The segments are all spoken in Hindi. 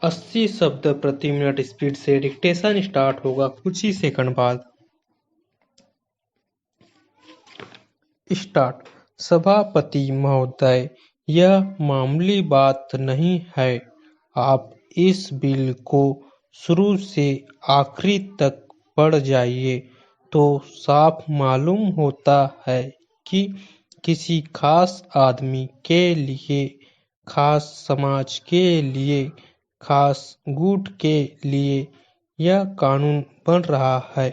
80 शब्द प्रति मिनट स्पीड से डिक्टेशन स्टार्ट होगा कुछ ही सेकंड बाद। स्टार्ट। सभापति महोदय, यह मामूली बात नहीं है। आप इस बिल को शुरू से आखिरी तक पढ़ जाइए तो साफ मालूम होता है कि किसी खास आदमी के लिए, खास समाज के लिए, खास गुट के लिए यह कानून बन रहा है।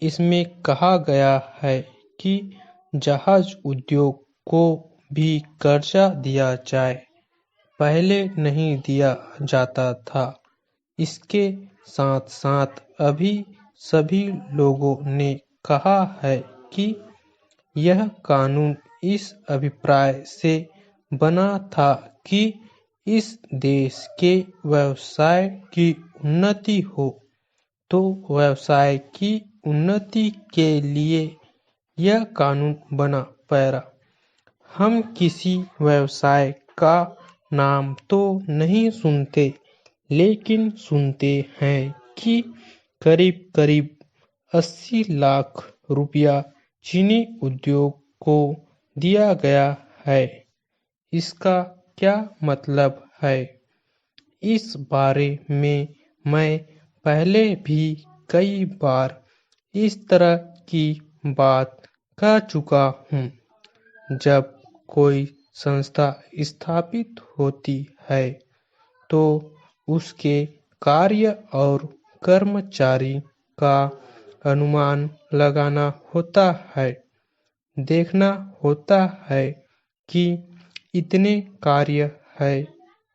इसमें कहा गया है कि जहाज उद्योग को भी कर्जा दिया जाए। पहले नहीं दिया जाता था। इसके साथ साथ अभी सभी लोगों ने कहा है कि यह कानून इस अभिप्राय से बना था कि इस देश के व्यवसाय की उन्नति हो। तो व्यवसाय की उन्नति के लिए यह कानून बना। पैरा। हम किसी व्यवसाय का नाम तो नहीं सुनते, लेकिन सुनते हैं कि करीब करीब 80 लाख रुपया चीनी उद्योग को दिया गया है। इसका क्या मतलब है? इस बारे में मैं पहले भी कई बार इस तरह की बात कर चुका हूँ। जब कोई संस्था स्थापित होती है तो उसके कार्य और कर्मचारी का अनुमान लगाना होता है। देखना होता है कि इतने कार्य है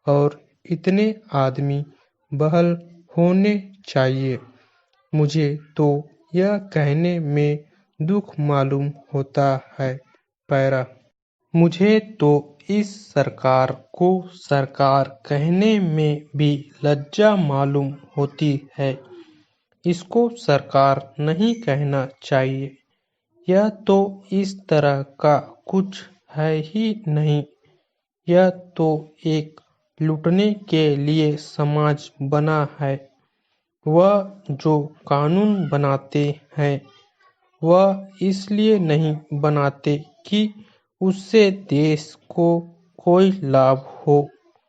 और इतने आदमी बहाल होने चाहिए। मुझे तो यह कहने में दुख मालूम होता है। पैरा। मुझे तो इस सरकार को सरकार कहने में भी लज्जा मालूम होती है। इसको सरकार नहीं कहना चाहिए। यह तो इस तरह का कुछ है ही नहीं। यह तो एक लूटने के लिए समाज बना है। वह जो कानून बनाते हैं वह इसलिए नहीं बनाते कि उससे देश को कोई लाभ हो।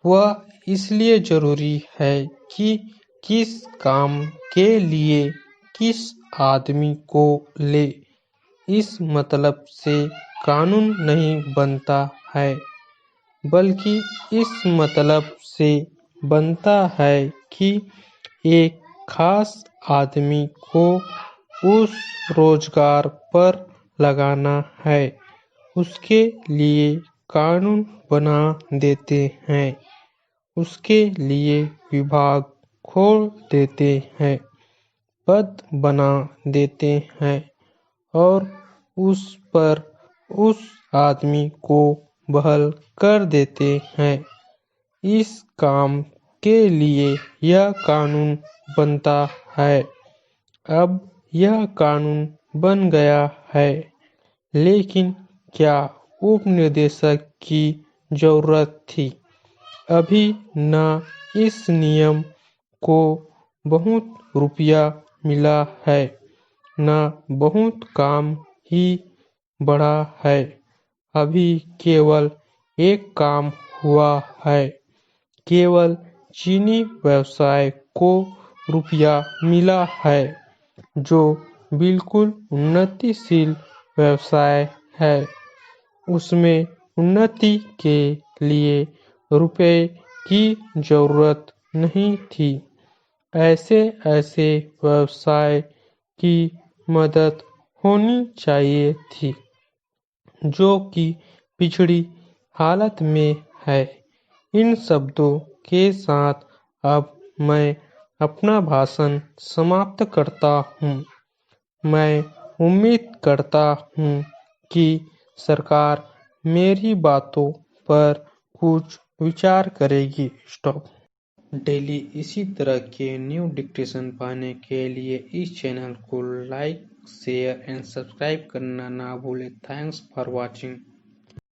वह इसलिए जरूरी है कि किस काम के लिए किस आदमी को ले। इस मतलब से कानून नहीं बनता है, बल्कि इस मतलब से बनता है कि एक खास आदमी को उस रोजगार पर लगाना है। उसके लिए कानून बना देते हैं। उसके लिए विभाग खोल देते हैं, पद बना देते हैं और उस पर उस आदमी को बहाल कर देते हैं। इस काम के लिए यह कानून बनता है। अब यह कानून बन गया है, लेकिन क्या उपनिदेशक की जरूरत थी? अभी न इस नियम को बहुत रुपया मिला है, न बहुत काम ही बढ़ा है। अभी केवल एक काम हुआ है। केवल चीनी व्यवसाय को रुपया मिला है, जो बिल्कुल उन्नतिशील व्यवसाय है। उसमें उन्नति के लिए रुपए की जरूरत नहीं थी। ऐसे ऐसे व्यवसाय की मदद होनी चाहिए थी जो कि पिछड़ी हालत में है। इन शब्दों के साथ अब मैं अपना भाषण समाप्त करता हूँ। मैं उम्मीद करता हूँ कि सरकार मेरी बातों पर कुछ विचार करेगी। स्टॉप। डेली इसी तरह के न्यू डिक्टेशन पाने के लिए इस चैनल को लाइक, शेयर एंड सब्सक्राइब करना ना भूलें। Thanks for watching.